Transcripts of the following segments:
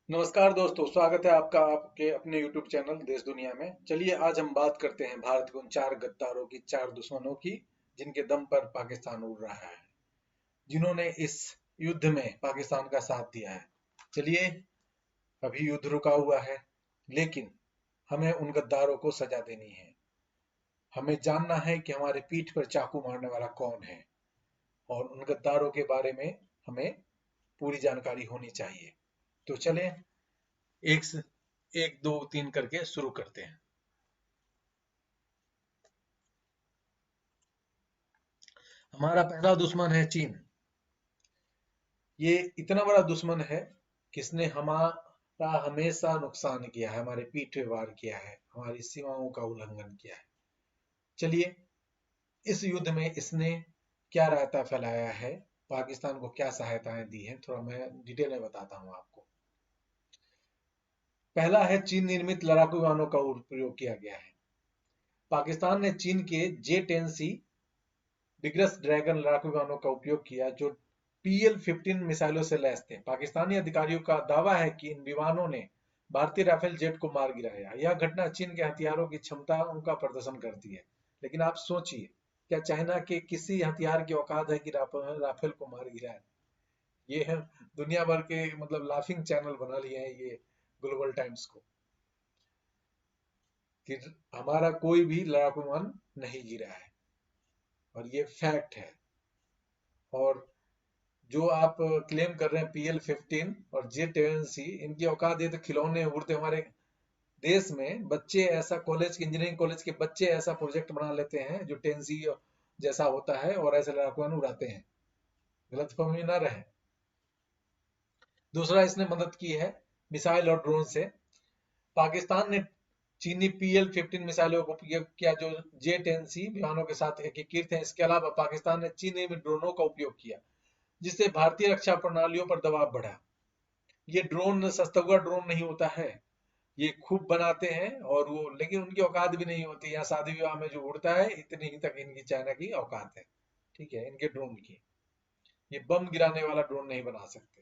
नमस्कार दोस्तों, स्वागत है आपका आपके अपने YouTube चैनल देश दुनिया में। चलिए आज हम बात करते हैं भारत के उन चार गद्दारों की, चार दुश्मनों की, जिनके दम पर पाकिस्तान उड़ रहा है, जिन्होंने इस युद्ध में पाकिस्तान का साथ दिया है। चलिए, अभी युद्ध रुका हुआ है, लेकिन हमें उन गद्दारों को सजा देनी है। हमें जानना है कि हमारे पीठ पर चाकू मारने वाला कौन है, और उन गद्दारों के बारे में हमें पूरी जानकारी होनी चाहिए। तो चलें एक एक दो तीन करके शुरू करते हैं। हमारा पहला दुश्मन है चीन। ये इतना बड़ा दुश्मन है कि इसने हमारा हमेशा नुकसान किया है, हमारे पीठ पे वार किया है, हमारी सीमाओं का उल्लंघन किया है। चलिए, इस युद्ध में इसने क्या रायता फैलाया है, पाकिस्तान को क्या सहायताएं दी हैं, थोड़ा मैं डिटेल में बताता हूं आपको। पहला है, चीन निर्मित लड़ाकू विमानों का प्रयोग किया गया है। पाकिस्तान ने चीन के J-10C बिगरस ड्रैगन लड़ाकू विमानों का उपयोग किया, जो PL-15 मिसाइलों से लैस थे। पाकिस्तानी अधिकारियों का दावा है कि इन विमानों ने भारतीय राफेल जेट को मार गिराया। यह घटना चीन के हथियारों की क्षमताओं का प्रदर्शन करती है। लेकिन आप सोचिए, क्या चाइना के किसी हथियार की औकात है कि राफेल को मार गिराए? ये है, दुनिया भर के मतलब लाफिंग चैनल बना लिए हैं ये ग्लोबल टाइम्स को, कि हमारा कोई भी लड़ाकू विमान नहीं गिरा है, और ये फैक्ट है। और जो आप क्लेम कर रहे हैं PL-15 और J-10C, इनकी औकात ये तो खिलौने उड़ते। हमारे देश में बच्चे ऐसा, कॉलेज के इंजीनियरिंग कॉलेज के बच्चे ऐसा प्रोजेक्ट बना लेते हैं जो 10C जैसा होता है, और ऐसे लड़ाकू उड़ाते हैं। गलतफहमी न रहे। दूसरा, इसने मदद की है मिसाइल और ड्रोन से। पाकिस्तान ने चीनी PL-15 मिसाइलों को उपयोग किया, जो J-10C विमानों के साथ एकीकृत है। इसके अलावा पाकिस्तान ने चीनी में ड्रोनों का उपयोग किया, जिससे भारतीय रक्षा प्रणालियों पर दबाव बढ़ा। ये ड्रोन सस्ता हुआ ड्रोन नहीं होता है, ये खूब बनाते हैं, और वो लेकिन उनकी औकात भी नहीं होती। यहाँ शादी विवाह में जो उड़ता है, इतनी ही तक इनकी चाइना की औकात है, ठीक है, इनके ड्रोन की। ये बम गिराने वाला ड्रोन नहीं बना सकते।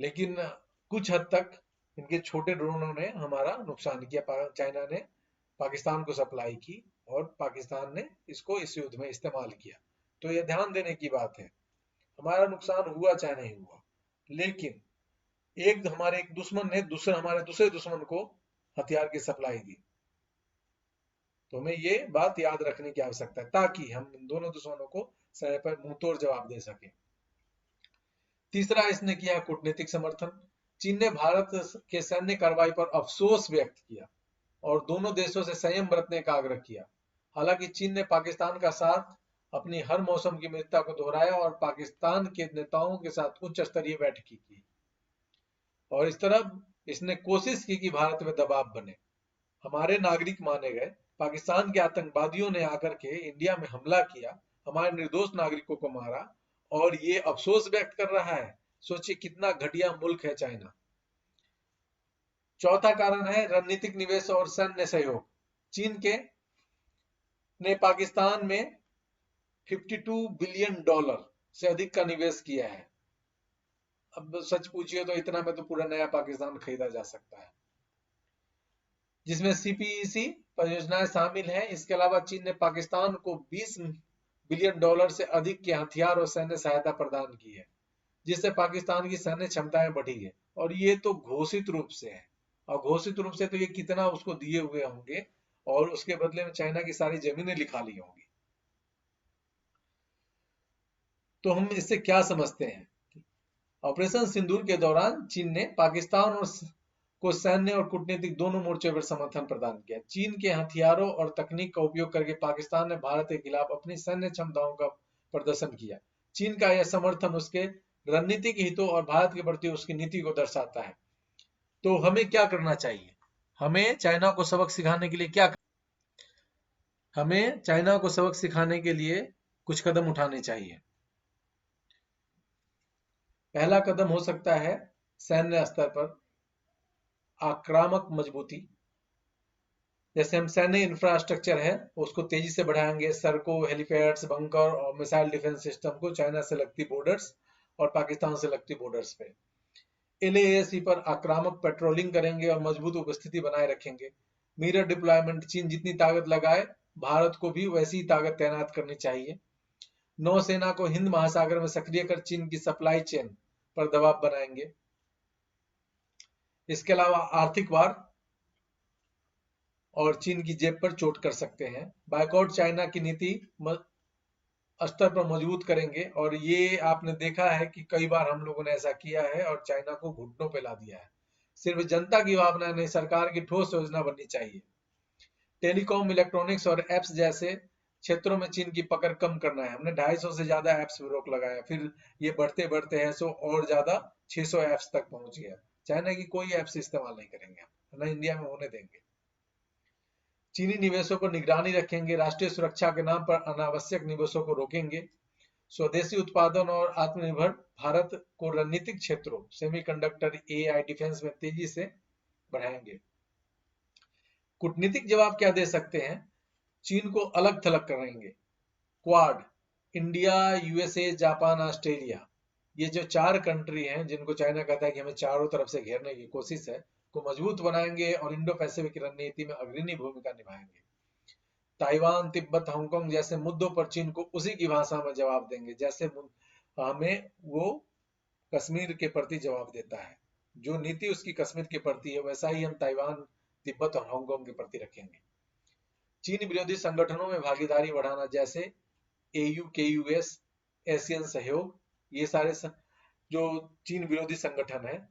लेकिन कुछ हद तक इनके छोटे ड्रोनों ने हमारा नुकसान किया। चाइना ने पाकिस्तान को सप्लाई की, और पाकिस्तान ने इसको इस युद्ध में इस्तेमाल किया। तो ये ध्यान देने की बात है, हमारा नुकसान हुआ चाहे नहीं हुआ, लेकिन हमारे एक दुश्मन ने हमारे दूसरे दुश्मन को हथियार की सप्लाई दी। तो हमें ये बात याद रखने की आवश्यकता है, ताकि हम इन दोनों दुश्मनों को समय पर मुंहतोड़ जवाब दे सके। तीसरा, इसने किया कूटनीतिक समर्थन। चीन ने भारत के सैन्य कार्रवाई पर अफसोस व्यक्त किया, और दोनों देशों से संयम बरतने का आग्रह किया। हालांकि चीन ने पाकिस्तान का साथ अपनी हर मौसम की मित्रता को दोहराया, और पाकिस्तान के नेताओं के साथ उच्च स्तरीय बैठकें की, और इस तरह इसने कोशिश की कि भारत में दबाव बने। हमारे नागरिक माने गए। पाकिस्तान के आतंकवादियों ने आकर के इंडिया में हमला किया, हमारे निर्दोष नागरिकों को मारा, और ये अफसोस व्यक्त कर रहा है। सोचिए कितना घटिया मुल्क है चाइना। चौथा कारण है रणनीतिक निवेश और सैन्य सहयोग। चीन के ने पाकिस्तान में $52 बिलियन से अधिक का निवेश किया है। अब सच पूछिए तो इतना में तो पूरा नया पाकिस्तान खरीदा जा सकता है, जिसमें CPEC परियोजनाएं शामिल हैं। इसके अलावा चीन ने पाकिस्तान को $20 बिलियन से अधिक के हथियार और सैन्य सहायता प्रदान की है, जिससे पाकिस्तान की सैन्य क्षमताएं बढ़ी है। और ये तो घोषित रूप से है, और घोषित रूप से तो ये कितना उसको दिए हुए होंगे, और उसके बदले में चाइना की सारी जमीनें लिखा ली होंगी। तो हम इससे क्या समझते हैं? ऑपरेशन सिंदूर के दौरान चीन ने पाकिस्तान को सैन्य और कूटनीतिक दोनों मोर्चों पर समर्थन प्रदान किया। चीन के हथियारों और तकनीक का उपयोग करके पाकिस्तान ने भारत के खिलाफ अपनी सैन्य क्षमताओं का प्रदर्शन किया। चीन का यह समर्थन उसके रणनीतिक हितों और भारत के प्रति उसकी नीति को दर्शाता है। तो हमें क्या करना चाहिए? हमें चाइना को सबक सिखाने के लिए हमें चाइना को सबक सिखाने के लिए कुछ कदम उठाने चाहिए। पहला कदम हो सकता है सैन्य स्तर पर आक्रामक मजबूती। जैसे हम सैन्य इंफ्रास्ट्रक्चर है उसको तेजी से बढ़ाएंगे, सड़कों, हेलीपैड्स, बंकर और मिसाइल डिफेंस सिस्टम को चाइना से लगती बॉर्डर्स और पाकिस्तान से लगती बॉर्डर्स पे। LAC पर आक्रामक पेट्रोलिंग करेंगे और मजबूत उपस्थिति बनाए रखेंगे। मिरर डिप्लॉयमेंट, चीन जितनी ताकत लगाए भारत को भी वैसी ताकत तैनात करनी चाहिए। नौसेना को हिंद महासागर में सक्रिय कर चीन की सप्लाई चेन पर दबाव बनाएंगे। इसके अलावा आर्थिक वार और चीन की जेब पर चोट कर सकते हैं। बायकॉट चाइना की नीति स्तर पर मजबूत करेंगे और ये आपने देखा है कि कई बार हम लोगों ने ऐसा किया है और चाइना को घुटनों पे ला दिया है। सिर्फ जनता की भावना नहीं, सरकार की ठोस योजना बननी चाहिए। टेलीकॉम, इलेक्ट्रॉनिक्स और एप्स जैसे क्षेत्रों में चीन की पकड़ कम करना है। हमने 250 से ज्यादा एप्स पर रोक लगाया, फिर ये बढ़ते बढ़ते हैं सो और ज्यादा 600 एप्स तक पहुंच गया। चाइना की कोई एप्स इस्तेमाल नहीं करेंगे हम, न इंडिया में होने देंगे। चीनी निवेशों पर निगरानी रखेंगे। राष्ट्रीय सुरक्षा के नाम पर अनावश्यक निवेशों को रोकेंगे। स्वदेशी उत्पादन और आत्मनिर्भर भारत को रणनीतिक क्षेत्रों सेमीकंडक्टर, AI, डिफेंस में तेजी से बढ़ाएंगे। कूटनीतिक जवाब क्या दे सकते हैं? चीन को अलग थलग करेंगे। Quad, India, USA, Japan, Australia, ये जो 4 कंट्री हैं जिनको चाइना कहता है कि हमें चारों तरफ से घेरने की कोशिश है, को मजबूत बनाएंगे और इंडो पैसिफिक रणनीति में अग्रणी भूमिका निभाएंगे। ताइवान, तिब्बत, हांगकांग जैसे मुद्दों पर चीन को उसी की भाषा में जवाब देंगे जैसे हमें वो कश्मीर के प्रति जवाब देता है। जो नीति उसकी कश्मीर के प्रति है वैसा ही हम ताइवान, तिब्बत और हांगकांग के प्रति रखेंगे। चीन विरोधी संगठनों में भागीदारी बढ़ाना जैसे AU, KUS, एशियन सहयोग, ये सारे जो चीन विरोधी संगठन है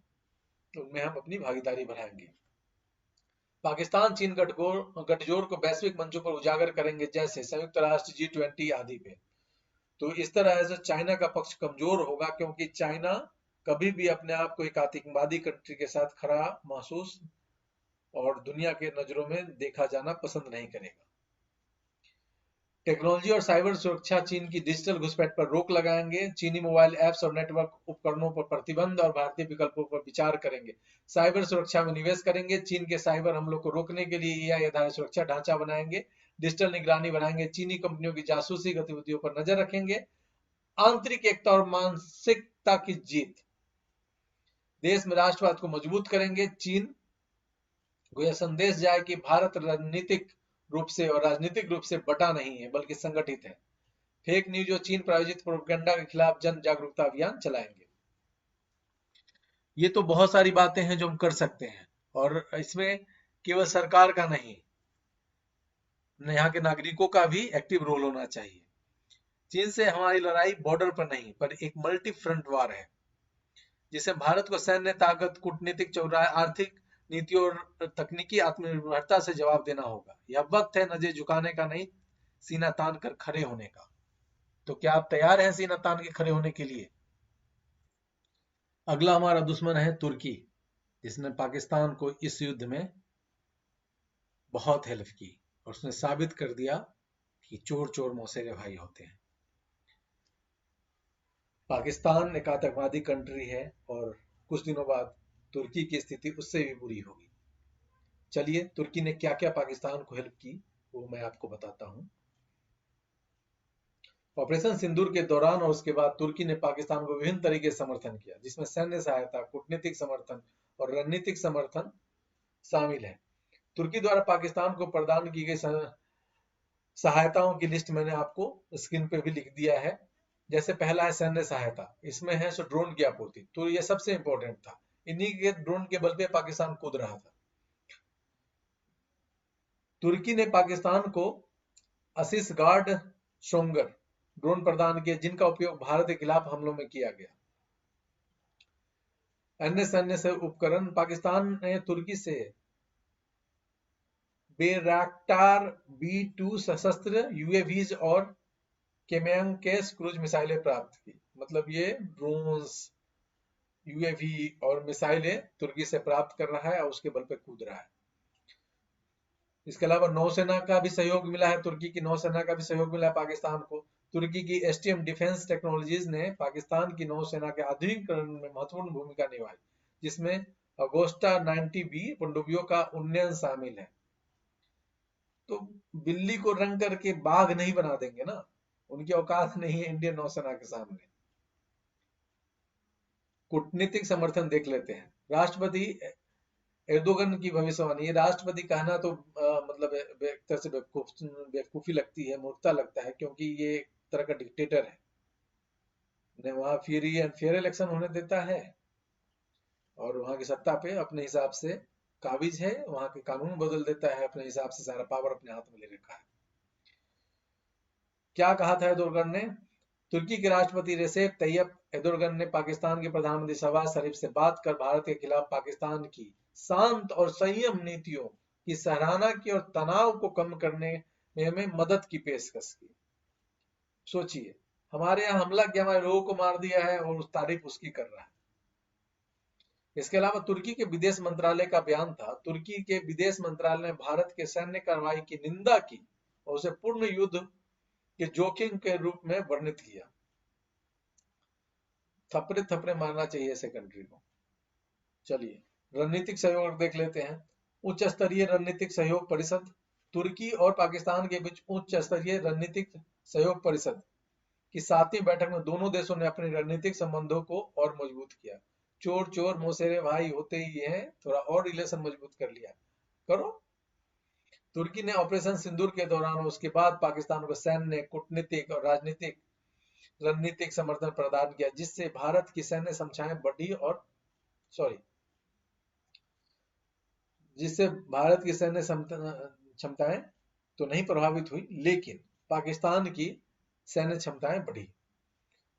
उनमें हम अपनी भागीदारी बढ़ाएंगे। पाकिस्तान चीन गठजोड़ को वैश्विक मंचों पर उजागर करेंगे जैसे संयुक्त राष्ट्र, G20 आदि पे। तो इस तरह से चाइना का पक्ष कमजोर होगा क्योंकि चाइना कभी भी अपने आप को एक आतंकवादी कंट्री के साथ खड़ा महसूस और दुनिया के नजरों में देखा जाना पसंद नहीं करेगा। टेक्नोलॉजी और साइबर सुरक्षा, चीन की डिजिटल घुसपैठ पर रोक लगाएंगे। चीनी मोबाइल ऐप्स और नेटवर्क उपकरणों पर प्रतिबंध और भारतीय विकल्पों पर विचार करेंगे। साइबर सुरक्षा में निवेश करेंगे। चीन के साइबर हमलों को रोकने के लिए AI आधारित सुरक्षा ढांचा बनाएंगे। डिजिटल निगरानी बढ़ाएंगे। चीनी कंपनियों की जासूसी गतिविधियों पर नजर रखेंगे। आंतरिक एकता और मानसिकता की जीत, देश में राष्ट्रवाद को मजबूत करेंगे। चीन को यह संदेश जाए कि भारत रणनीतिक रूप से और राजनीतिक रूप से बटा नहीं है बल्कि संगठित है। फेक न्यूज और चीन प्रायोजित प्रोपेगेंडा के खिलाफ जन जागरूकता अभियान चलाएंगे। ये तो बहुत सारी बातें हैं जो हम कर सकते हैं और इसमें केवल सरकार का नहीं, यहाँ के नागरिकों का भी एक्टिव रोल होना चाहिए। चीन से हमारी लड़ाई बॉर्डर पर नहीं पर एक मल्टी फ्रंट वार है जिसे भारत को सैन्य ताकत, कूटनीतिक चौराहे, आर्थिक नीतियों और तकनीकी आत्मनिर्भरता से जवाब देना होगा। यह वक्त है नजर झुकाने का नहीं, सीना तान कर खड़े होने का। तो क्या आप तैयार हैं सीना तान के खड़े होने के लिए? अगला हमारा दुश्मन है तुर्की, जिसने पाकिस्तान को इस युद्ध में बहुत हेल्प की और उसने साबित कर दिया कि चोर चोर मौसेरे भाई होते हैं। पाकिस्तान एक आतंकवादी कंट्री है और कुछ दिनों बाद तुर्की की स्थिति उससे भी बुरी होगी। चलिए तुर्की ने क्या क्या पाकिस्तान को हेल्प की वो मैं आपको बताता हूं। ऑपरेशन सिंदूर के दौरान और उसके बाद तुर्की ने पाकिस्तान को विभिन्न तरीके से समर्थन किया, जिसमें सैन्य सहायता, कूटनीतिक समर्थन और रणनीतिक समर्थन शामिल है। तुर्की द्वारा पाकिस्तान को प्रदान की गई सहायताओं की लिस्ट मैंने आपको स्क्रीन पे भी लिख दिया है। जैसे पहला है सैन्य सहायता, इसमें है सो ड्रोन की आपूर्ति, तो ये सबसे इंपॉर्टेंट था। इन्हीं के ड्रोन के बल पे पाकिस्तान कूद रहा था। तुर्की ने पाकिस्तान को असिस गार्ड शोंगर ड्रोन प्रदान किए जिनका उपयोग भारत के खिलाफ हमलों में किया गया। अन्य सैन्य से उपकरण, पाकिस्तान ने तुर्की से बेराक्टार B2 सशस्त्र UAVs और केमैंकेस क्रूज मिसाइलें प्राप्त की। मतलब ये ड्रोन्स, UAV और मिसाइलें तुर्की से प्राप्त कर रहा है और उसके बल पे कूद रहा है। इसके अलावा नौसेना का भी सहयोग मिला है, तुर्की की नौसेना का भी सहयोग मिला है पाकिस्तान को। तुर्की की STM डिफेंस टेक्नोलॉजीज ने पाकिस्तान की नौसेना के आधुनिकीकरण में महत्वपूर्ण भूमिका निभाई, जिसमें अगोस्टा 90B पनडुब्बियों का उन्नयन शामिल है। तो बिल्ली को रंग करके बाघ नहीं बना देंगे ना, उनकी औकात नहीं है इंडियन नौसेना के सामने। कूटनीतिक समर्थन देख लेते हैं। राष्ट्रपति एर्दोगन की भविष्यवाणी, ये राष्ट्रपति कहना तो मतलब एक तरह से बेवकूफी लगती है, मूर्खता लगता है, क्योंकि ये एक तरह का डिक्टेटर है। वहां फ्री एंड फेयर इलेक्शन होने देता है और वहां की सत्ता पे अपने हिसाब से काबिज है, वहां के कानून बदल देता है, अपने हिसाब से सारा पावर अपने हाथ में ले रखा है। क्या कहा था एर्दोगन ने? तुर्की के राष्ट्रपति रेसेप तैयब एर्दोगन ने पाकिस्तान के प्रधानमंत्री शहबाज शरीफ से बात कर भारत के खिलाफ पाकिस्तान की शांत और संयम नीतियों की सराहना की और तनाव को कम करने में मदद की पेशकश की। सोचिए, हमारे यहाँ हमला किया, हमारे लोगों को मार दिया है और उस तारीफ उसकी कर रहा है। इसके अलावा तुर्की के विदेश मंत्रालय का बयान था, तुर्की के विदेश मंत्रालय ने भारत के सैन्य कार्रवाई की निंदा की और उसे पूर्ण युद्ध के जोखिम के रूप में वर्णित किया। थपड़े थपड़े मारना चाहिए ऐसे कंट्री को। चलिए रणनीतिक सहयोग देख लेते हैं। उच्च स्तरीय रणनीतिक सहयोग परिषद, तुर्की और पाकिस्तान के बीच उच्च स्तरीय रणनीतिक सहयोग परिषद की 7वीं बैठक में दोनों देशों ने अपने रणनीतिक संबंधों को और मजबूत किया। चोर चोर मौसेरे भाई होते ही हैं, थोड़ा और रिलेशन मजबूत कर लिया करो। तुर्की ने ऑपरेशन सिंदूर के दौरान और उसके बाद पाकिस्तान को सैन्य, कूटनीतिक और राजनीतिक रणनीतिक समर्थन प्रदान किया, जिससे भारत की सैन्य क्षमताएं बढ़ी और जिससे भारत की सैन्य क्षमताएं तो नहीं प्रभावित हुई, लेकिन पाकिस्तान की सैन्य क्षमताएं बढ़ी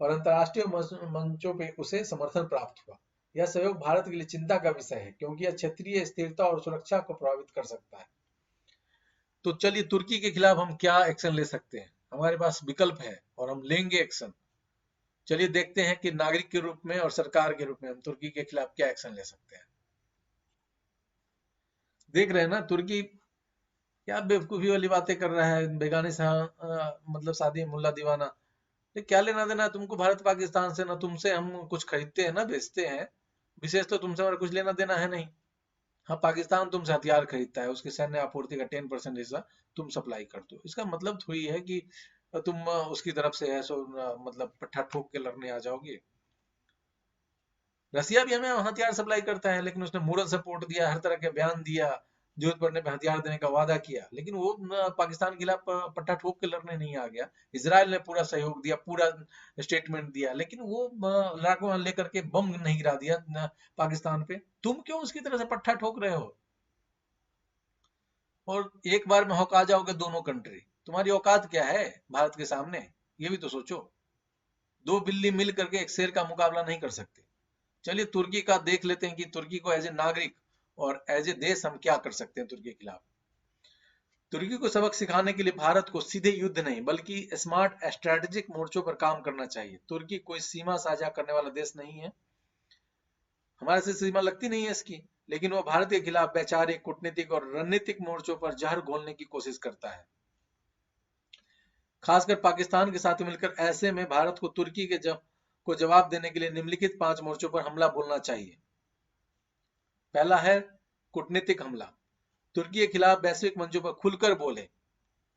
और अंतर्राष्ट्रीय मंचों पे उसे समर्थन प्राप्त हुआ। यह सहयोग भारत के लिए चिंता का विषय है, क्योंकि यह क्षेत्रीय स्थिरता और सुरक्षा को प्रभावित कर सकता है। तो चलिए तुर्की के खिलाफ हम क्या एक्शन ले सकते हैं? हमारे पास विकल्प है और हम लेंगे एक्शन। चलिए देखते हैं कि नागरिक के रूप में और सरकार के रूप में हम तुर्की के खिलाफ क्या एक्शन ले सकते हैं। देख रहे हैं ना, तुर्की क्या बेवकूफी वाली बातें कर रहा है, बेगानी सा मतलब शादी मुल्ला दीवाना। ये क्या लेना देना है तुमको भारत पाकिस्तान से? ना तुमसे हम कुछ खरीदते हैं ना बेचते हैं, विशेष तो तुमसे हमारा कुछ लेना देना है नहीं। हाँ, पाकिस्तान तुमसे हथियार खरीदता है, उसकी सैन्य आपूर्ति का 10% हिस्सा तुम सप्लाई करते हो। इसका मतलब थोड़ी है कि तुम उसकी तरफ से है सो मतलब पट्टा ठोक के लड़ने आ जाओगे। रसिया भी हमें हथियार सप्लाई करता है, लेकिन उसने मोरल सपोर्ट दिया, हर तरह के बयान दिया, जरूरत पड़ने पे हथियार देने का वादा किया, लेकिन वो पाकिस्तान के खिलाफ पट्टा ठोक के लड़ने नहीं आ गया। इसराइल ने पूरा सहयोग दिया, पूरा स्टेटमेंट दिया, लेकिन वो लड़ाकू लेकर के बम नहीं गिरा दिया पाकिस्तान पे। तुम क्यों उसकी तरह से पट्टा ठोक रहे हो? और एक बार में हौका जाओगे दोनों कंट्री। तुम्हारी औकात क्या है भारत के सामने, ये भी तो सोचो। दो बिल्ली मिल करके एक शेर का मुकाबला नहीं कर सकते। चलिए तुर्की का देख लेते हैं कि तुर्की को एज ए नागरिक और एज ए देश हम क्या कर सकते हैं तुर्की के खिलाफ। तुर्की को सबक सिखाने के लिए भारत को सीधे युद्ध नहीं बल्कि स्मार्ट स्ट्रेटेजिक मोर्चों पर काम करना चाहिए। तुर्की कोई सीमा साझा करने वाला देश नहीं है, हमारे से सीमा लगती नहीं है इसकी, लेकिन वो भारत के खिलाफ वैचारिक, कूटनीतिक और रणनीतिक मोर्चों पर जहर घोलने की कोशिश करता है। खासकर पाकिस्तान के साथ मिलकर ऐसे में भारत को तुर्की के को जवाब देने के लिए निम्नलिखित 5 मोर्चों पर हमला बोलना चाहिए। पहला है कूटनीतिक हमला। तुर्की के खिलाफ वैश्विक मंचों पर खुलकर बोले।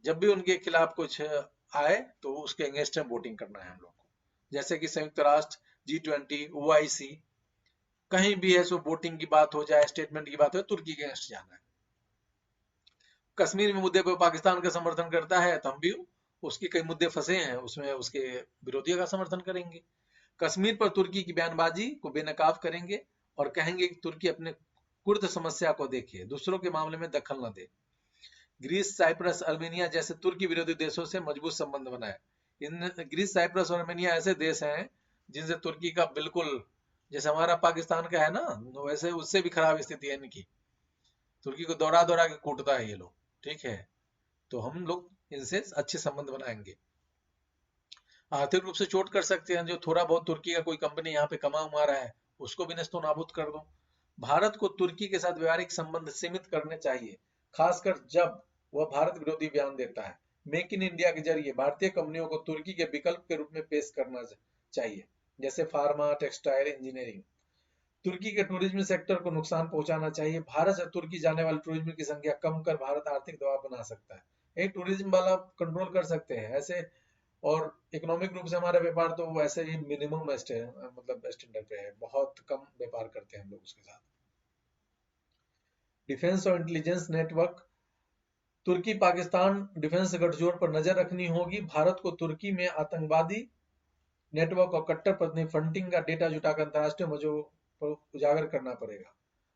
जब भी उनके खिलाफ कुछ आए तो उसके अगेंस्ट में वोटिंग करना है हम लोग को। जैसे कि संयुक्त राष्ट्र, G20, OIC, कहीं भी है सो वोटिंग की बात हो जाए, स्टेटमेंट की बात हो, तुर्की के अगेंस्ट जाना है। कश्मीर में मुद्दे पर पाकिस्तान का समर्थन करता है तो हम भी उसके कई मुद्दे फंसे हैं उसमें उसके विरोधियों का समर्थन करेंगे। कश्मीर पर तुर्की की बयानबाजी को बेनकाब करेंगे और कहेंगे कि तुर्की अपने कुर्द समस्या को देखे, दूसरों के मामले में दखल न दे। ग्रीस, साइप्रस, अर्मेनिया जैसे तुर्की विरोधी देशों से मजबूत संबंध बनाए। इन ग्रीस, साइप्रस और अर्मेनिया ऐसे देश हैं जिनसे तुर्की का बिल्कुल, जैसे हमारा पाकिस्तान का है ना, वैसे उससे भी खराब स्थिति है इनकी। तुर्की को दौड़ा दौड़ा के कूटता है ये लोग, ठीक है। तो हम लोग इनसे अच्छे संबंध बनाएंगे। आर्थिक रूप से चोट कर सकते हैं, जो थोड़ा बहुत तुर्की का कोई कंपनी यहाँ पे कमा उमा रहा है उसको भी नस्तो नाबूद कर दो। भारत को तुर्की के साथ व्यवहारिक संबंध सीमित करने चाहिए, खासकर जब वह भारत विरोधी बयान देता है। मेक इन इंडिया के जरिए भारतीय कंपनियों को तुर्की के विकल्प के रूप में पेश करना चाहिए, जैसे फार्मा, टेक्सटाइल, इंजीनियरिंग। तुर्की के टूरिज्म सेक्टर को नुकसान पहुंचाना चाहिए। भारत से तुर्की जाने वाले टूरिज्म की संख्या कम कर भारत आर्थिक दबाव बना सकता है। एक टूरिज्म वाला कंट्रोल कर सकते हैं, ऐसे और इकोनॉमिक रूप से हमारा व्यापार तो वैसे ही मिनिमम मतलब स्टैंडर्ड पे है, बहुत कम व्यापार करते हैं हम लोग उसके साथ। डिफेंस और इंटेलिजेंस नेटवर्क, तुर्की पाकिस्तान डिफेंस गठजोड़ पर नजर रखनी होगी। भारत को तुर्की में आतंकवादी नेटवर्क और कट्टरपंथी फंडिंग का डेटा जुटाकर अंतर्राष्ट्रीय मंचों पर उजागर करना पड़ेगा।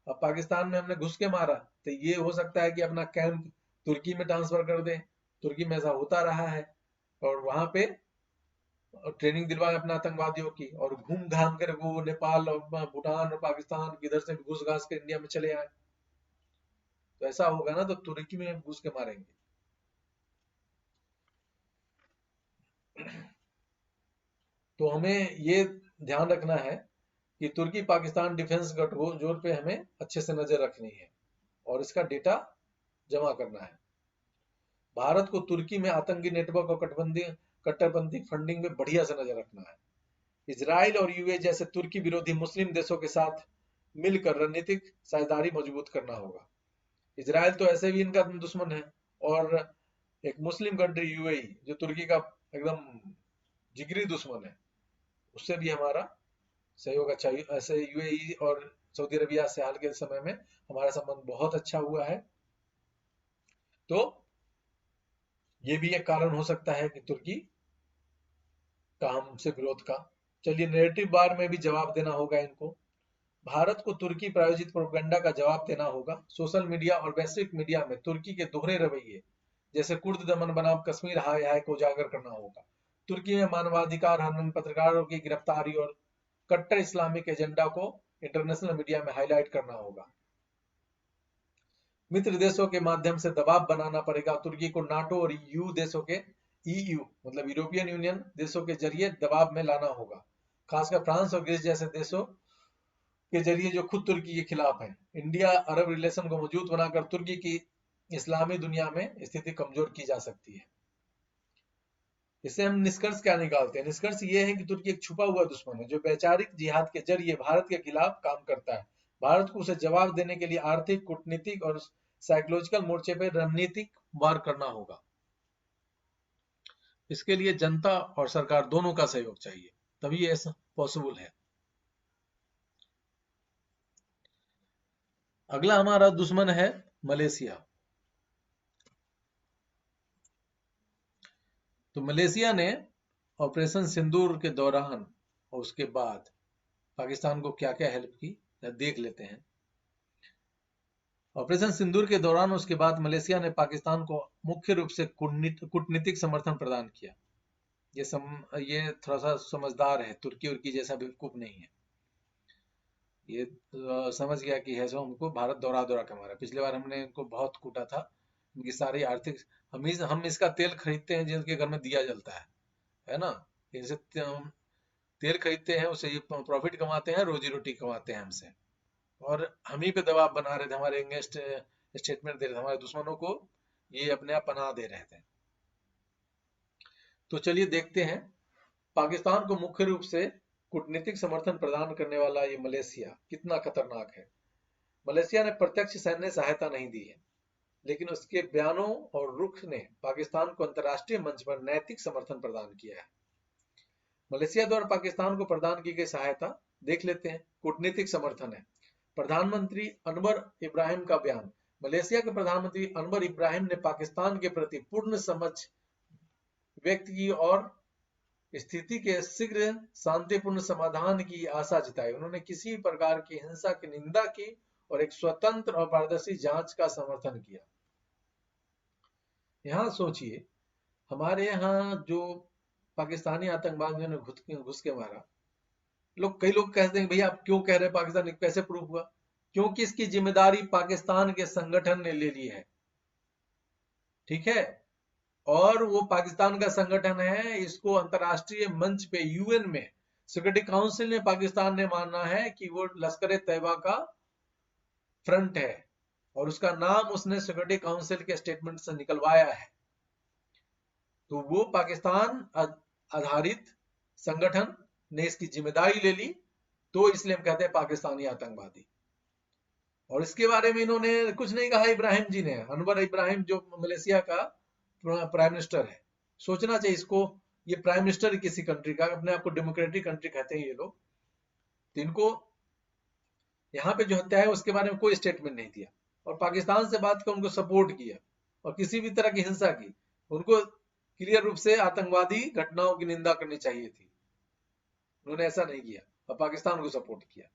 अब पाकिस्तान में हमने घुस के मारा तो ये हो सकता है कि अपना कैंप तुर्की में ट्रांसफर कर दें। तुर्की में ऐसा होता रहा है और वहां पे ट्रेनिंग दिलवाए अपना आतंकवादियों की, और घूम घाम कर वो नेपाल और भूटान और पाकिस्तान किधर से घुस घास के इंडिया में चले आए। तो ऐसा होगा ना तो तुर्की में घुस के मारेंगे। तो हमें ये ध्यान रखना है कि तुर्की पाकिस्तान डिफेंस गठजोड़ पे हमें अच्छे से नजर रखनी है और इसका डेटा जमा करना है। भारत को तुर्की में आतंकी नेटवर्क और कट्टरपंथी फंडिंग में बढ़िया से नजर रखना है। इजराइल और यूए जैसे तुर्की विरोधी मुस्लिम देशों के साथ मिलकर रणनीतिक साझेदारी मजबूत करना होगा। इजराइल तो ऐसे भी इनका दुश्मन है, और एक मुस्लिम कंट्री यूएई जो तुर्की का एकदम जिगरी दुश्मन है, उससे भी हमारा सहयोग अच्छा। ऐसे यूएई और सऊदी अरबिया से हाल के समय में हमारा संबंध बहुत अच्छा हुआ है। तो ये भी एक कारण हो सकता है कि तुर्की का हमसे विरोध का। चलिए, नैरेटिव बार में भी जवाब देना होगा इनको। भारत को तुर्की प्रायोजित प्रोपेगेंडा का जवाब देना होगा। सोशल मीडिया और वैश्विक मीडिया में तुर्की के दोहरे रवैये जैसे कुर्द दमन बनाम कश्मीर हाय हाय को उजागर करना होगा। तुर्की में मानवाधिकार हनन, पत्रकारों की गिरफ्तारी और कट्टर इस्लामिक एजेंडा को इंटरनेशनल मीडिया में हाईलाइट करना होगा। मित्र देशों के माध्यम से दबाव बनाना पड़ेगा। तुर्की को नाटो और ईयू देशों के ईयू मतलब यूरोपियन यूनियन देशों के जरिए दबाव में लाना होगा, खासकर फ्रांस और ग्रीस जैसे देशों के जरिए जो खुद तुर्की के खिलाफ हैं। इंडिया अरब रिलेशन को मजबूत बनाकर तुर्की की इस्लामी दुनिया में स्थिति कमजोर की जा सकती है। इससे हम निष्कर्ष क्या निकालते हैं? निष्कर्ष ये है कि तुर्की एक छुपा हुआ दुश्मन है जो वैचारिक जिहाद के जरिए भारत के खिलाफ काम करता है। भारत को उसे जवाब देने के लिए आर्थिक, कूटनीतिक और साइकोलॉजिकल मोर्चे पर रणनीतिक वार करना होगा। इसके लिए जनता और सरकार दोनों का सहयोग चाहिए, तभी ऐसा पॉसिबल है। अगला हमारा दुश्मन है मलेशिया। तो मलेशिया ने ऑपरेशन सिंदूर के दौरान और उसके बाद पाकिस्तान को क्या क्या हेल्प की देख लेते हैं। ऑपरेशन सिंदूर के दौरान उसके बाद मलेशिया ने पाकिस्तान को मुख्य रूप से कूटनीतिक समर्थन प्रदान किया। ये थोड़ा सा समझदार है, तुर्की उर्की जैसा बेवकूफ नहीं है। ये समझ गया कि है जो हमको भारत दौरा दौरा के मारा। पिछले बार हमने इनको बहुत कूटा था, इनकी सारी आर्थिक हम इसका तेल खरीदते हैं जिनके घर में दिया जलता है ना। इनसे तेल खरीदते हैं, उससे ये प्रॉफिट कमाते हैं, रोजी रोटी कमाते हैं हमसे, और हम ही पे दबाव बना रहे थे, हमारे अगेंस्ट स्टेटमेंट दे रहे थे, हमारे दुश्मनों को ये अपने आप पनाह दे रहे थे। तो चलिए देखते हैं, पाकिस्तान को मुख्य रूप से कूटनीतिक समर्थन प्रदान करने वाला ये मलेशिया कितना खतरनाक है। मलेशिया ने प्रत्यक्ष सैन्य सहायता नहीं दी है, लेकिन उसके बयानों और रुख ने पाकिस्तान को अंतर्राष्ट्रीय मंच पर नैतिक समर्थन प्रदान किया है। मलेशिया द्वारा पाकिस्तान को प्रदान की गई सहायता देख लेते हैं। कूटनीतिक समर्थन है। प्रधानमंत्री अनवर इब्राहिम का बयान। मलेशिया के प्रधानमंत्री अनवर इब्राहिम ने पाकिस्तान के प्रति पूर्ण समझ व्यक्त की और स्थिति के शीघ्र शांतिपूर्ण समाधान की आशा जताई। उन्होंने किसी प्रकार की हिंसा की निंदा की और एक स्वतंत्र और पारदर्शी जांच का समर्थन किया। यहाँ सोचिए, हमारे यहाँ जो पाकिस्तानी आतंकवादियों ने घुस के मारा, कई लोग कहते हैं भैया आप क्यों कह रहे हैं पाकिस्तान, कैसे प्रूफ हुआ? क्योंकि इसकी जिम्मेदारी पाकिस्तान के संगठन ने ले ली है, ठीक है। और वो पाकिस्तान का संगठन है, इसको अंतरराष्ट्रीय मंच पे यूएन में सिक्योरिटी काउंसिल ने पाकिस्तान ने माना है कि वो लश्कर तैयबा का फ्रंट है, और उसका नाम उसने सिक्योरिटी काउंसिल के स्टेटमेंट से निकलवाया है। तो वो पाकिस्तान आधारित संगठन ने इसकी जिम्मेदारी ले ली, तो इसलिए हम कहते हैं पाकिस्तानी आतंकवादी। और इसके बारे में इन्होंने कुछ नहीं कहा इब्राहिम जी ने। अनवर इब्राहिम जो मलेशिया का प्राइम मिनिस्टर है, सोचना चाहिए इसको। ये प्राइम मिनिस्टर किसी कंट्री का, अपने आप को डेमोक्रेटिक कंट्री कहते हैं ये लोग, तो इनको यहाँ पे जो हत्या है उसके बारे में कोई स्टेटमेंट नहीं दिया, और पाकिस्तान से बात कर उनको सपोर्ट किया, और किसी भी तरह की हिंसा की, उनको क्लियर रूप से आतंकवादी घटनाओं की निंदा करनी चाहिए थी, उन्होंने ऐसा नहीं किया और पाकिस्तान को सपोर्ट किया।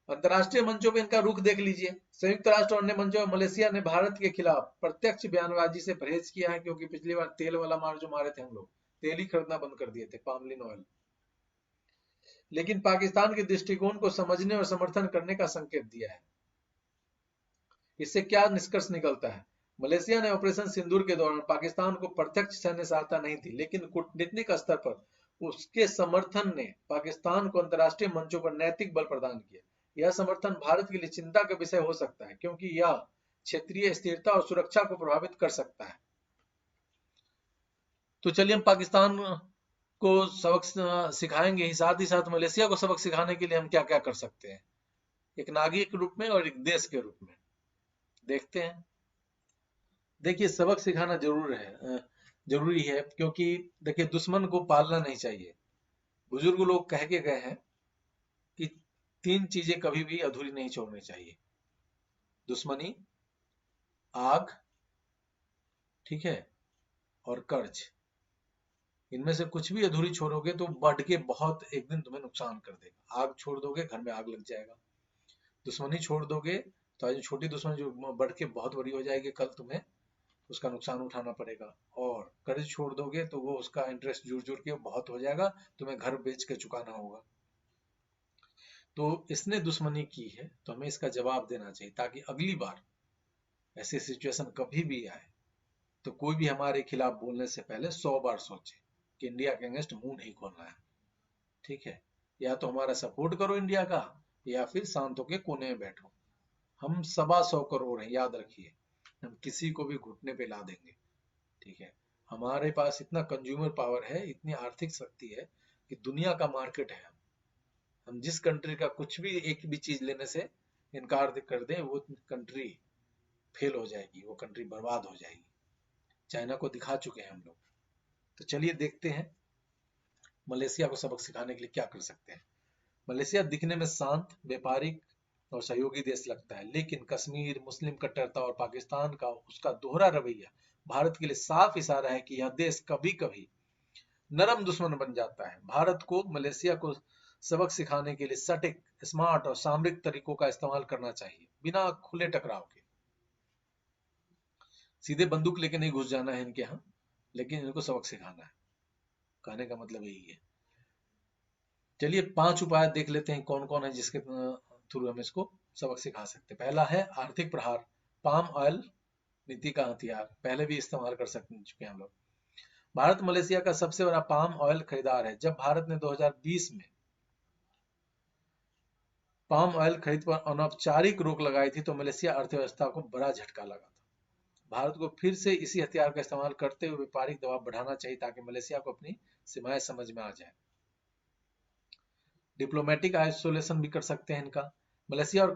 अंतर्राष्ट्रीय मंचों पे इनका रुख देख लीजिए, संयुक्त राष्ट्र और अन्य मंचों में मलेशिया ने भारत के खिलाफ प्रत्यक्ष बयानबाजी से परहेज किया है, क्योंकि पिछली बार तेल वाला मार जो मारे थे हम लोग, तेल ही खरीदना बंद कर दिए थे, पामलिन ऑयल। लेकिन पाकिस्तान के दृष्टिकोण को समझने और समर्थन करने का संकेत दिया है। इससे क्या निष्कर्ष निकलता है? मलेशिया ने ऑपरेशन सिंदूर के दौरान पाकिस्तान को प्रत्यक्ष सैन्य सहायता नहीं दी, लेकिन कूटनीतिक स्तर पर उसके समर्थन ने पाकिस्तान को अंतर्राष्ट्रीय मंचों पर नैतिक बल प्रदान किया। यह समर्थन भारत के लिए चिंता का विषय हो सकता है, क्योंकि यह क्षेत्रीय स्थिरता और सुरक्षा को प्रभावित कर सकता है। तो चलिए हम पाकिस्तान को सबक सिखाएंगे ही, साथ ही साथ मलेशिया को सबक सिखाने के लिए हम क्या क्या कर सकते हैं, एक नागरिक के रूप में और एक देश के रूप में, देखते हैं। देखिए, सबक सिखाना जरूरी है, क्योंकि देखिए दुश्मन को पालना नहीं चाहिए। बुजुर्ग लोग कह के गए हैं कि 3 चीजें कभी भी अधूरी नहीं छोड़नी चाहिए: दुश्मनी, आग, ठीक है, और कर्ज। इनमें से कुछ भी अधूरी छोड़ोगे तो बढ़ के बहुत एक दिन तुम्हें नुकसान कर देगा। आग छोड़ दोगे, घर में आग लग जाएगा। दुश्मनी छोड़ दोगे तो आज छोटी दुश्मनी जो बढ़ के बहुत बड़ी हो जाएगी, कल तुम्हें उसका नुकसान उठाना पड़ेगा। और कर्ज छोड़ दोगे तो वो उसका इंटरेस्ट जुड़ जुड़ के बहुत हो जाएगा, तुम्हें घर बेच के चुकाना होगा। तो इसने दुश्मनी की है, तो हमें इसका जवाब देना चाहिए, ताकि अगली बार ऐसी सिचुएशन कभी भी आए तो कोई भी हमारे खिलाफ बोलने से पहले 100 बार सोचे कि इंडिया के अगेंस्ट मुंह नहीं खोलना है। ठीक है, या तो हमारा सपोर्ट करो इंडिया का, या फिर शांत होके कोने में बैठो। हम 125 करोड़ हैं, याद रखिए, हम किसी को भी घुटने पे ला देंगे। ठीक है, हमारे पास इतना कंज्यूमर पावर है, इतनी आर्थिक शक्ति है कि दुनिया का मार्केट है। हम जिस कंट्री का कुछ भी एक भी चीज लेने से इनकार कर दें, वो कंट्री फेल हो जाएगी, वो कंट्री बर्बाद हो जाएगी। चाइना को दिखा चुके हैं हम लोग। तो चलिए देखते हैं मलेशिया को सबक सिखाने के लिए क्या कर सकते हैं। मलेशिया दिखने में शांत, व्यापारिक और सहयोगी देश लगता है, लेकिन कश्मीर, मुस्लिम कट्टरता और पाकिस्तान का उसका दोहरा रवैया भारत के लिए साफ इशारा है कि यह देश कभी कभी नरम दुश्मन बन जाता है। भारत को मलेशिया को सबक सिखाने के लिए सटीक, स्मार्ट और सामरिक तरीकों का इस्तेमाल करना चाहिए, बिना खुले टकराव के। सीधे बंदूक लेके नहीं घुस जाना है इनके यहाँ, लेकिन इनको सबक सिखाना है, कहने का मतलब यही है। चलिए 5 उपाय देख लेते हैं कौन कौन है जिसके थ्रू हम इसको सबक सिखा सकते हैं। पहला है आर्थिक प्रहार, पाम ऑयल नीति का हथियार, पहले भी इस्तेमाल कर चुके हैं हम लोग। भारत मलेशिया का सबसे बड़ा पाम ऑयल खरीदार है। जब भारत ने 2020 में पाम ऑयल खरीद पर अनौपचारिक रोक लगाई थी, तो मलेशिया अर्थव्यवस्था को बड़ा झटका लगा था। भारत को फिर से इसी हथियार का इस्तेमाल करते हुए व्यापारिक दबाव बढ़ाना चाहिए, ताकि मलेशिया को अपनी सीमाएं समझ में आ जाए। डिप्लोमेटिक आइसोलेशन भी कर सकते हैं इनका। मलेशिया और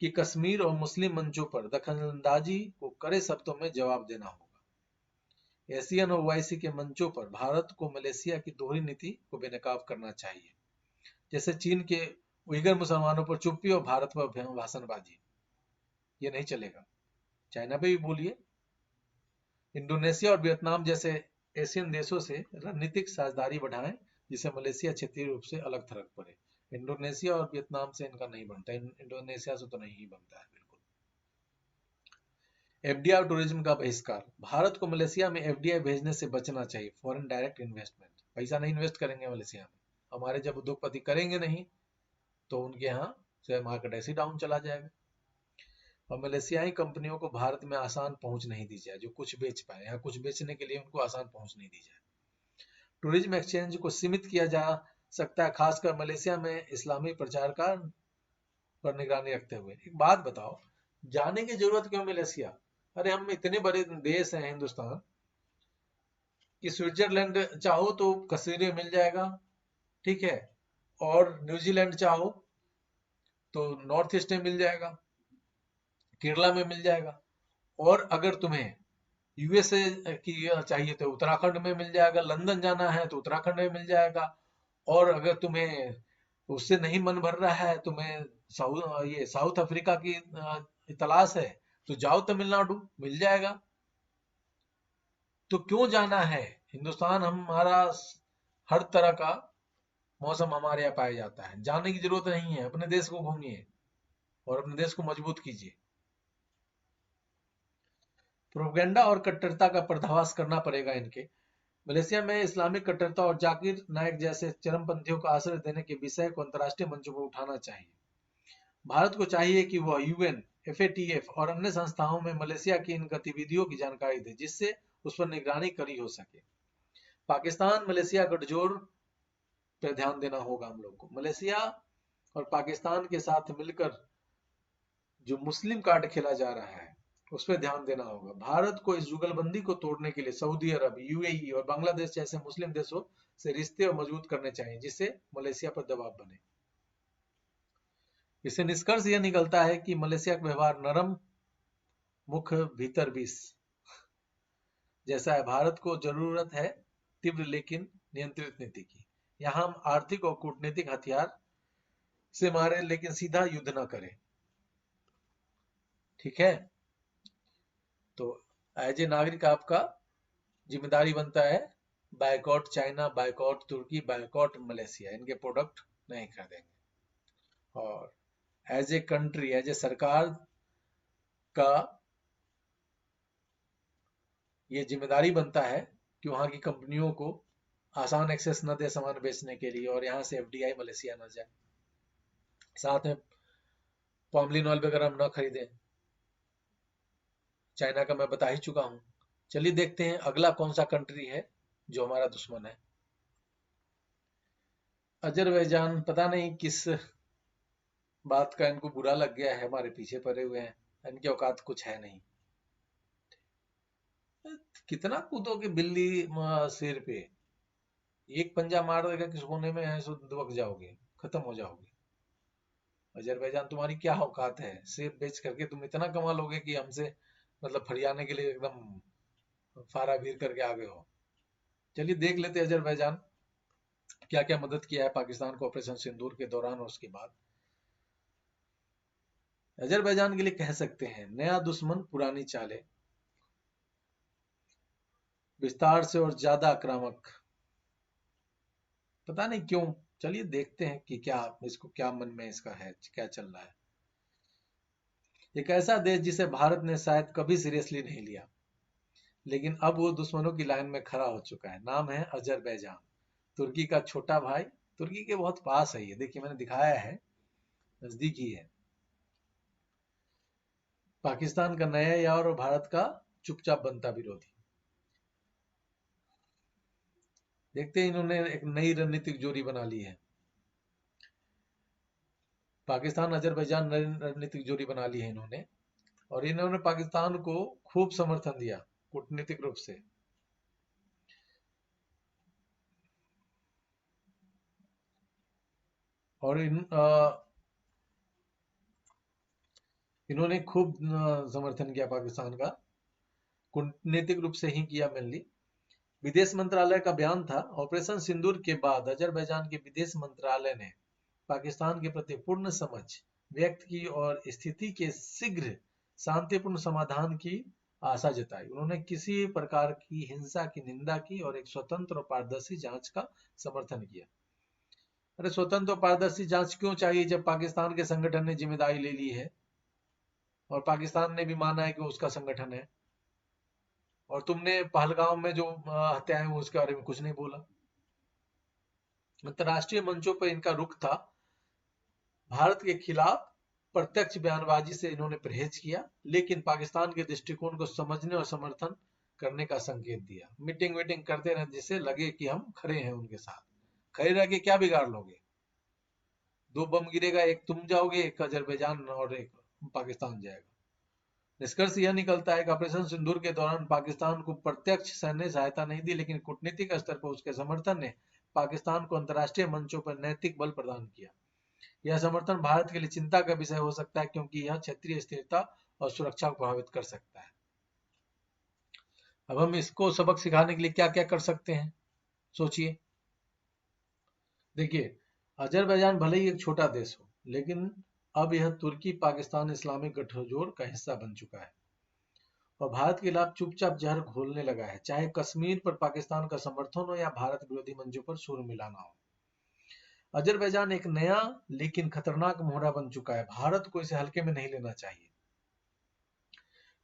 की कश्मीर और मुस्लिम मंचों पर दखलंदाजी को कड़े शब्दों में जवाब देना होगा। एशियन और ओआईसी के मंचों पर भारत को मलेशिया की दोहरी नीति को बेनकाब करना चाहिए, जैसे चीन के उइगर मुसलमानों पर चुप्पी और भारत पर भाषणबाजी। ये नहीं चलेगा। चाइना पे भी बोलिए। इंडोनेशिया और वियतनाम जैसे एशियन देशों से रणनीतिक साझेदारी बढ़ाएं, जिसे मलेशिया क्षेत्रीय रूप से अलग थलग पड़े। इंडोनेशिया और वियतनाम से इनका नहीं बनता, इंडोनेशिया से तो नहीं ही बनता है बिल्कुल। एफडीआई टूरिज्म का बहिष्कार, भारत को मलेशिया में एफडीआई भेजने से बचना चाहिए। फॉरेन डायरेक्ट इन्वेस्टमेंट, पैसा नहीं इन्वेस्ट करेंगे मलेशिया में, हमारे जब उद्योगपति करेंगे नहीं तो उनके यहाँ शेयर मार्केट ऐसे डाउन चला जाएगा। और मलेशियाई कंपनियों को भारत में आसान पहुंच नहीं दी जाए, जो कुछ बेच पाए, या कुछ बेचने के लिए उनको आसान पहुंच नहीं दी जाए। टूरिज्म एक्सचेंज को सीमित किया जा सकता है, खासकर मलेशिया में इस्लामी प्रचार का पर निगरानी रखते हुए। एक बात बताओ, जाने की जरूरत क्यों मलेशिया? अरे हम इतने बड़े देश हैं हिंदुस्तान कि स्विट्जरलैंड चाहो तो कश्मीर में मिल जाएगा, ठीक है, और न्यूजीलैंड चाहो तो नॉर्थ ईस्ट में मिल जाएगा, केरला में मिल जाएगा। और अगर तुम्हें यूएसए की चाहिए तो उत्तराखंड में मिल जाएगा, लंदन जाना है तो उत्तराखंड में मिल जाएगा। और अगर तुम्हें उससे नहीं मन भर रहा है, तुम्हें साउथ अफ्रीका की तलाश है, तो जाओ तमिलनाडु, मिल जाएगा। तो क्यों जाना है? हिंदुस्तान हमारा हर तरह का मौसम हमारे यहाँ पाया जाता है, जाने की जरूरत नहीं है। अपने देश को घूमिए और अपने देश को मजबूत कीजिए। प्रोपेगेंडा और कट्टरता का पर्दाफाश करना पड़ेगा इनके। मलेशिया में इस्लामिक कट्टरता और जाकिर नायक जैसे चरमपंथियों को आश्रय देने के विषय को अंतर्राष्ट्रीय मंचों पर उठाना चाहिए। भारत को चाहिए कि वह यूएन, एफएटीएफ और अन्य संस्थाओं में मलेशिया की इन गतिविधियों की जानकारी दे, जिससे उस पर निगरानी कड़ी हो सके। पाकिस्तान मलेशिया गठजोड़ पर ध्यान देना होगा हम लोग को। मलेशिया और पाकिस्तान के साथ मिलकर जो मुस्लिम कार्ड खेला जा रहा है, उस पर ध्यान देना होगा। भारत को इस जुगलबंदी को तोड़ने के लिए सऊदी अरब, यूएई और बांग्लादेश जैसे मुस्लिम देशों से रिश्ते और मजबूत करने चाहिए, जिससे मलेशिया पर दबाव बने। इससे निष्कर्ष यह निकलता है कि मलेशिया का व्यवहार नरम, मुख भीतर विष जैसा है। भारत को जरूरत है तीव्र लेकिन नियंत्रित नीति की। यहां हम आर्थिक और कूटनीतिक हथियार से मारे, लेकिन सीधा युद्ध न करें। ठीक है? तो एज ए नागरिक आपका जिम्मेदारी बनता है बायकॉट चाइना, बायकॉट तुर्की, बायकॉट मलेशिया, इनके प्रोडक्ट नहीं खरीदेंगे। और as a country, as a सरकार का ये जिम्मेदारी बनता है कि वहां की कंपनियों को आसान एक्सेस न दे सामान बेचने के लिए, और यहाँ से एफडीआई मलेशिया न जाए। साथ में पॉमलिन ऑयल वगैरह हम न खरीदें। चाइना का मैं बता ही चुका हूं। चलिए देखते हैं अगला कौन सा कंट्री है जो हमारा दुश्मन है। अजरबैजान, पता नहीं किस बात का इनको बुरा लग गया है, हमारे पीछे पड़े हुए हैं, इनकी औकात कुछ है नहीं। कितना कूदोगे बिल्ली सिर पे, एक पंजा मार देगा किस कोने में है सो दुबक जाओगे, खत्म हो जाओगे। अजरबैजान, तुम्हारी क्या औकात है? सेब बेच करके तुम इतना कमा लोगे कि हमसे मतलब फरियाने के लिए एकदम फारा भीर करके आ गए हो। चलिए देख लेते हैं अजरबैजान क्या क्या मदद किया है पाकिस्तान को ऑपरेशन सिंदूर के दौरान और उसके बाद। अजरबैजान के लिए कह सकते हैं नया दुश्मन पुरानी चालें, विस्तार से और ज्यादा आक्रामक। पता नहीं क्यों, चलिए देखते हैं कि क्या इसको, क्या मन में इसका है, क्या चल रहा है। एक ऐसा देश जिसे भारत ने शायद कभी सीरियसली नहीं लिया, लेकिन अब वो दुश्मनों की लाइन में खड़ा हो चुका है। नाम है अजरबैजान, तुर्की का छोटा भाई। तुर्की के बहुत पास है ये, देखिए मैंने दिखाया है, नजदीक ही है। पाकिस्तान का नया यार और भारत का चुपचाप बनता विरोधी। देखते हैं, इन्होंने एक नई रणनीतिक जोड़ी बना ली है। पाकिस्तान अजरबैजान नई रणनीतिक जोड़ी बना ली है इन्होंने, और इन्होंने पाकिस्तान को खूब समर्थन दिया कूटनीतिक रूप से। और इन्होंने खूब समर्थन किया पाकिस्तान का, कूटनीतिक रूप से ही किया मेनली। विदेश मंत्रालय का बयान था, ऑपरेशन सिंदूर के बाद अजरबैजान के विदेश मंत्रालय ने पाकिस्तान के प्रति पूर्ण समझ व्यक्त की और स्थिति के शीघ्र शांतिपूर्ण समाधान की आशा जताई। उन्होंने किसी प्रकार की हिंसा की निंदा की और एक स्वतंत्र और पारदर्शी जांच का समर्थन किया। अरे स्वतंत्र और पारदर्शी जांच क्यों चाहिए जब पाकिस्तान के संगठन ने जिम्मेदारी ले ली है और पाकिस्तान ने भी माना है कि उसका संगठन है, और तुमने पहलगाम में जो हत्याएं हुई उसके बारे में कुछ नहीं बोला। अंतर्राष्ट्रीय मंचों पर इनका रुख था भारत के खिलाफ प्रत्यक्ष बयानबाजी से इन्होंने परहेज किया, लेकिन पाकिस्तान के दृष्टिकोण को समझने और समर्थन करने का संकेत दिया। मीटिंग वीटिंग करते रहे जिससे लगे कि हम खड़े हैं उनके साथ। खड़े रह के क्या बिगाड़ लोगे? दो बम गिरेगा, एक तुम जाओगे, एक अजरबैजान और एक पाकिस्तान जाएगा। निष्कर्ष यह निकलता है कि ऑपरेशन सिंदूर के दौरान पाकिस्तान को प्रत्यक्ष सैन्य सहायता नहीं दी, लेकिन कूटनीतिक स्तर पर उसके समर्थन ने पाकिस्तान को अंतर्राष्ट्रीय मंचों पर नैतिक बल प्रदान किया। यह समर्थन भारत के लिए चिंता का विषय हो सकता है, क्योंकि यह क्षेत्रीय स्थिरता और सुरक्षा को प्रभावित कर सकता है। अब हम इसको सबक सिखाने के लिए क्या क्या कर सकते हैं, सोचिए। देखिए, अजरबैजान भले ही एक छोटा देश हो, लेकिन अब यह तुर्की पाकिस्तान इस्लामिक गठजोड़ का हिस्सा बन चुका है और भारत के खिलाफ चुपचाप जहर घोलने लगा है, चाहे कश्मीर पर पाकिस्तान का समर्थन हो या भारत विरोधी मंचों पर सुर मिलाना हो। अजरबैजान एक नया लेकिन खतरनाक मोहरा बन चुका है, भारत को इसे हल्के में नहीं लेना चाहिए।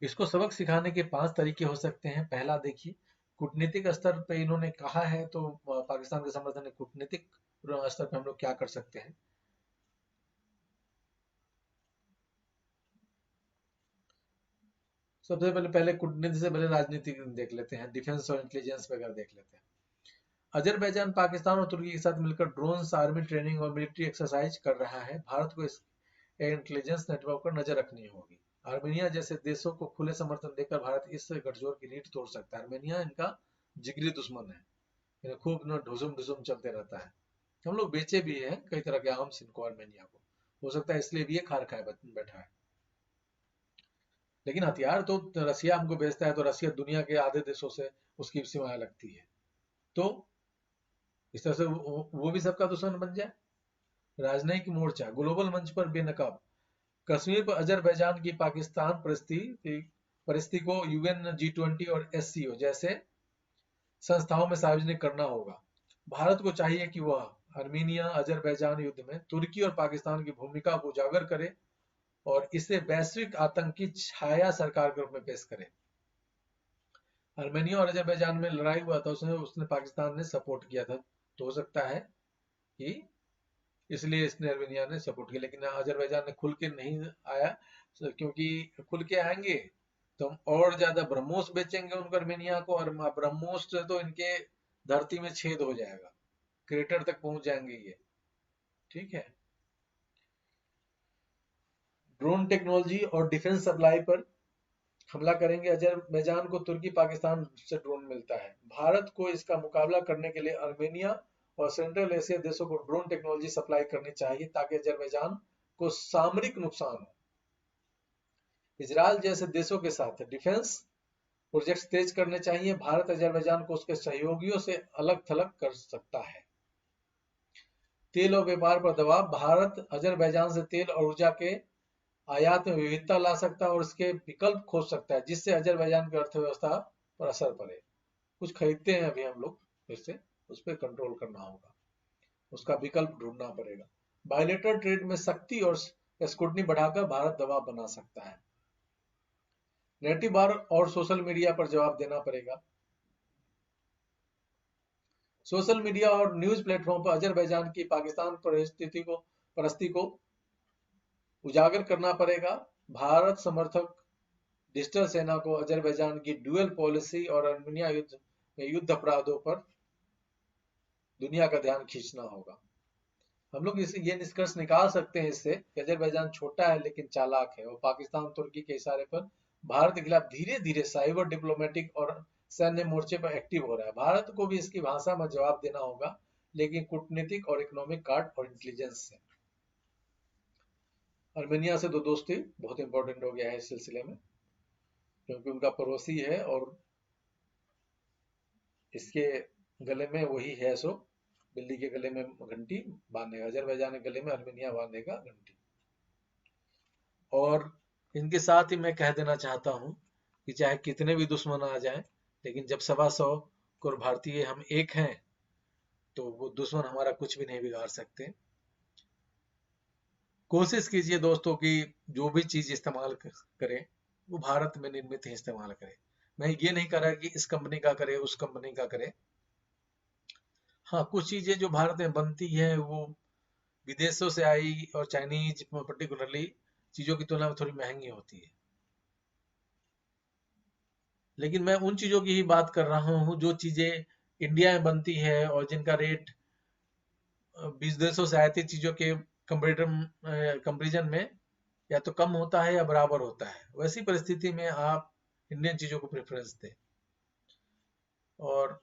इसको सबक सिखाने के 5 तरीके हो सकते हैं। पहला देखिए, कूटनीतिक स्तर पे इन्होंने कहा है, तो पाकिस्तान के समर्थन में कूटनीतिक स्तर पे हम लोग क्या कर सकते हैं। सबसे पहले कूटनीति से पहले राजनीति देख लेते हैं, डिफेंस और इंटेलिजेंस वगैरह देख लेते हैं। अजरबैजान पाकिस्तान और तुर्की के साथ मिलकर ड्रोन्स, आर्मी ट्रेनिंग और मिलिट्री एक्सरसाइज कर रहा है। भारत को इस इंटेलिजेंस नेटवर्क पर नजर रखनी होगी। आर्मेनिया जैसे देशों को खुले समर्थन देकर भारत इस गठजोड़ की रीढ़ तोड़ सकता है। आर्मेनिया इनका जिगरी दुश्मन है, इन्हें खूब न ढुसुम ढुसुम चलते रहता है। हम लोग बेचे भी हैं कई तरह के आर्म्स इनको, आर्मेनिया को, हो सकता है इसलिए भी ये खार खाए बैठा है। लेकिन हथियार तो रसिया हमको बेचता है, तो रसिया दुनिया के आधे देशों से उसकी सीमाएं लगती है, तो इस तरह से वो भी सबका दुश्मन बन जाए। राजनयिक मोर्चा ग्लोबल मंच पर बेनकाब, कश्मीर पर अजरबैजान की पाकिस्तान परिस्थिति को यूएन, G20 और SCO जैसे संस्थाओं में सार्वजनिक करना होगा। भारत को चाहिए कि वह आर्मीनिया अजरबैजान युद्ध में तुर्की और पाकिस्तान की भूमिका को उजागर करे और इसे वैश्विक आतंकी छाया सरकार के रूप में पेश करे। आर्मेनिया और अजरबैजान में लड़ाई हुआ था, उसने पाकिस्तान ने सपोर्ट किया था, तो हो सकता है कि इसलिए इसने आर्मेनिया ने सपोर्ट किया। लेकिन अजरबैजान ने खुल के नहीं आया, क्योंकि खुल के आएंगे तो हम और ज्यादा ब्रह्मोस बेचेंगे उनको, आर्मेनिया को, और ब्रह्मोस से तो इनके धरती में छेद हो जाएगा, क्रेटर तक पहुंच जाएंगे ये। ठीक है, ड्रोन टेक्नोलॉजी और डिफेंस सप्लाई पर हमला करेंगे। अजरबैजान को तुर्की पाकिस्तान से ड्रोन मिलता है, भारत को इसका मुकाबला करने के लिए आर्मेनिया और सेंट्रल एशिया देशों को ड्रोन टेक्नोलॉजी सप्लाई करनी चाहिए ताकि अजरबैजान को सामरिक नुकसान हो। इजरायल जैसे देशों के साथ डिफेंस प्रोजेक्ट्स तेज करने चाहिए। भारत अजरबैजान को उसके सहयोगियों से अलग थलग कर सकता है। तेल और व्यापार पर दबाव, भारत अजरबैजान से तेल और ऊर्जा के आयात में विविधता ला सकता है और इसके विकल्प खोज सकता है, जिससे अजरबैजान की अर्थव्यवस्था पर असर पड़े। कुछ खरीदते हैं अभी हम लोग, फिर से उस पर कंट्रोल करना होगा, उसका विकल्प ढूंढना पड़ेगा। बायलेटरल ट्रेड में सख्ती और स्क्रूटनी बढ़ाकर भारत दबाव बना सकता है। नेटिव बार और सोशल मीडिया पर जवाब देना पड़ेगा। सोशल मीडिया और न्यूज प्लेटफॉर्म पर अजरबैजान की पाकिस्तान परिस्थिति को उजागर करना पड़ेगा। भारत समर्थक डिजिटल सेना को अजरबैजान की ड्यूअल पॉलिसी और आर्मेनिया युद्ध अपराधों पर दुनिया का ध्यान खींचना होगा। हम लोग ये निष्कर्ष निकाल सकते हैं इससे कि अजरबैजान छोटा है लेकिन चालाक है, और पाकिस्तान तुर्की के इशारे पर भारत के खिलाफ धीरे धीरे साइबर डिप्लोमेटिक और सैन्य मोर्चे पर एक्टिव हो रहा है। भारत को भी इसकी भाषा में जवाब देना होगा, लेकिन कूटनीतिक और इकोनॉमिक कार्ड और इंटेलिजेंस से। आर्मेनिया से तो दोस्ती बहुत इंपॉर्टेंट हो गया है इस सिलसिले में, क्योंकि उनका पड़ोसी है और इसके गले में वही है, सो बिल्ली के गले में घंटी बांधेगा, अजरबैजान के गले में आर्मेनिया बांधेगा घंटी। और इनके साथ ही मैं कह देना चाहता हूं कि चाहे कितने भी दुश्मन आ जाएं, लेकिन जब 125 करोड़ भारतीय हम एक हैं, तो वो दुश्मन हमारा कुछ भी नहीं बिगाड़ सकते। कोशिश कीजिए दोस्तों कि जो भी चीज इस्तेमाल करें वो भारत में निर्मित ही इस्तेमाल करें। मैं ये नहीं कर रहा कि इस कंपनी का करे, उस कंपनी का करे। हाँ, कुछ चीजें जो भारत में बनती है वो विदेशों से आई और चाइनीज पर्टिकुलरली चीजों की तुलना में थोड़ी महंगी होती है, लेकिन मैं उन चीजों की ही बात कर रहा हूँ जो चीजें इंडिया में बनती है और जिनका रेट विदेशों से आती चीजों के कंपेरिजन में या तो कम होता है या बराबर होता है। वैसी परिस्थिति में आप इंडियन चीजों को प्रेफरेंस दें और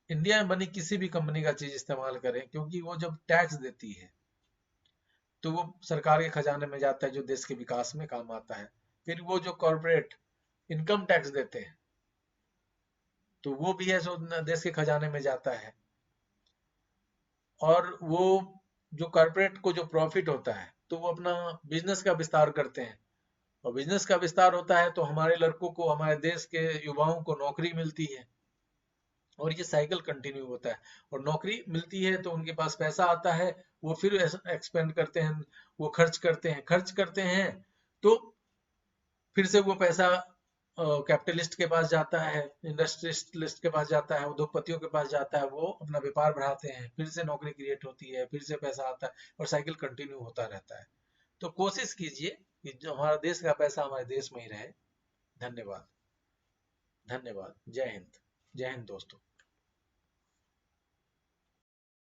इंडिया में बनी किसी भी कंपनी का चीज इस्तेमाल करें, क्योंकि वो जब टैक्स देती है तो वो सरकार के खजाने में जाता है, जो देश के विकास में काम आता है। फिर वो जो कॉर्पोरेट इनकम टैक्स देते हैं तो वो भी है सो देश के खजाने में जाता है। और वो जो कॉर्पोरेट को जो प्रॉफिट होता है तो वो अपना बिजनेस का विस्तार करते हैं, और बिजनेस का विस्तार होता है तो हमारे लड़कों को, हमारे देश के युवाओं को नौकरी मिलती है, और ये साइकिल कंटिन्यू होता है। और नौकरी मिलती है तो उनके पास पैसा आता है, वो फिर एक्सपेंड करते हैं, वो खर्च करते हैं तो फिर से वो पैसा कैपिटलिस्ट के पास जाता है, इंडस्ट्रियलिस्ट के पास जाता है, उद्योगपतियों के पास जाता है, वो अपना व्यापार बढ़ाते हैं, फिर से नौकरी क्रिएट होती है, फिर से पैसा आता है, और साइकिल कंटिन्यू होता रहता है। तो कोशिश कीजिए कि जो हमारा देश का पैसा हमारे देश में ही रहे। धन्यवाद। धन्यवाद। जय हिंद। जय हिंद दोस्तों।